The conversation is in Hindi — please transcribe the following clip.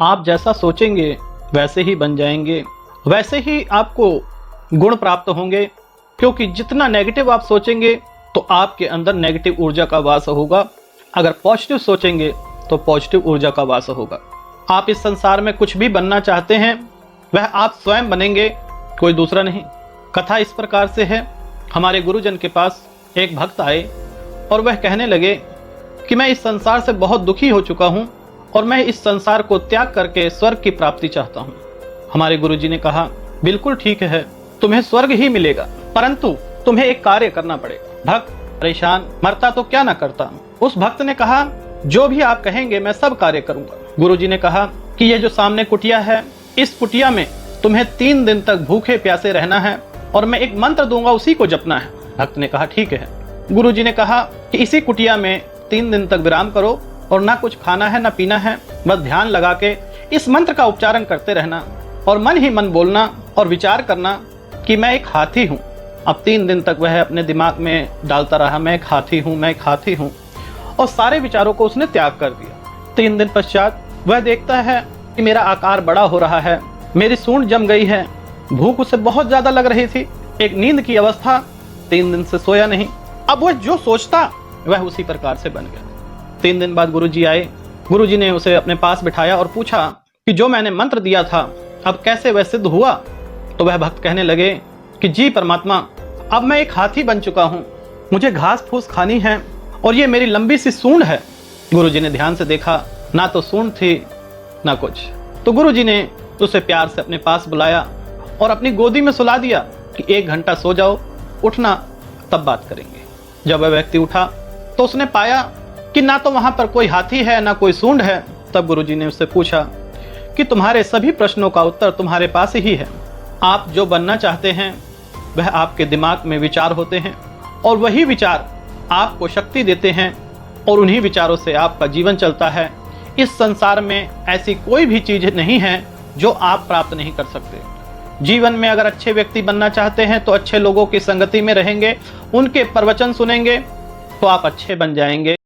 आप जैसा सोचेंगे वैसे ही बन जाएंगे, वैसे ही आपको गुण प्राप्त होंगे। क्योंकि जितना नेगेटिव आप सोचेंगे तो आपके अंदर नेगेटिव ऊर्जा का वास होगा, अगर पॉजिटिव सोचेंगे तो पॉजिटिव ऊर्जा का वास होगा। आप इस संसार में कुछ भी बनना चाहते हैं वह आप स्वयं बनेंगे, कोई दूसरा नहीं। कथा इस प्रकार से है, हमारे गुरुजन के पास एक भक्त आए और वह कहने लगे कि मैं इस संसार से बहुत दुखी हो चुका हूँ और मैं इस संसार को त्याग करके स्वर्ग की प्राप्ति चाहता हूँ। हमारे गुरुजी ने कहा, बिल्कुल ठीक है, तुम्हें स्वर्ग ही मिलेगा, परंतु तुम्हें एक कार्य करना पड़ेगा। भक्त परेशान, मरता तो क्या ना करता। उस भक्त ने कहा, जो भी आप कहेंगे मैं सब कार्य करूंगा। गुरुजी ने कहा कि यह जो सामने कुटिया है, इस कुटिया में तुम्हें 3 दिन तक भूखे प्यासे रहना है और मैं एक मंत्र दूंगा, उसी को जपना है। भक्त ने कहा, ठीक है। गुरुजी ने कहा कि इसी कुटिया में 3 दिन तक विराम करो और ना कुछ खाना है ना पीना है, बस ध्यान लगा के इस मंत्र का उच्चारण करते रहना और मन ही मन बोलना और विचार करना कि मैं एक हाथी हूँ। अब 3 दिन तक वह अपने दिमाग में डालता रहा, मैं एक हाथी हूँ, मैं एक हाथी हूँ, और सारे विचारों को उसने त्याग कर दिया। 3 दिन पश्चात वह देखता है कि मेरा आकार बड़ा हो रहा है, मेरी सूंड जम गई है, भूख उसे बहुत ज्यादा लग रही थी, एक नींद की अवस्था, 3 दिन से सोया नहीं। अब वह जो सोचता वह उसी प्रकार से बन गया। 3 दिन बाद गुरुजी आए, गुरुजी ने उसे अपने पास बिठाया और पूछा कि जो मैंने मंत्र दिया था अब कैसे वह सिद्ध हुआ। तो वह भक्त कहने लगे कि जी परमात्मा, अब मैं एक हाथी बन चुका हूँ, मुझे घास फूस खानी है और ये मेरी लंबी सी सूंड है। गुरुजी ने ध्यान से देखा, ना तो सूंड थी ना कुछ। तो गुरुजी ने उसे प्यार से अपने पास बुलाया और अपनी गोदी में सुला दिया कि 1 घंटा सो जाओ, उठना तब बात करेंगे। जब वह व्यक्ति उठा तो उसने पाया कि ना तो वहां पर कोई हाथी है ना कोई सूंड है। तब गुरुजी ने उससे पूछा कि तुम्हारे सभी प्रश्नों का उत्तर तुम्हारे पास ही है। आप जो बनना चाहते हैं वह आपके दिमाग में विचार होते हैं और वही विचार आपको शक्ति देते हैं और उन्हीं विचारों से आपका जीवन चलता है। इस संसार में ऐसी कोई भी चीज नहीं है जो आप प्राप्त नहीं कर सकते। जीवन में अगर अच्छे व्यक्ति बनना चाहते हैं तो अच्छे लोगों की संगति में रहेंगे, उनके प्रवचन सुनेंगे तो आप अच्छे बन जाएंगे।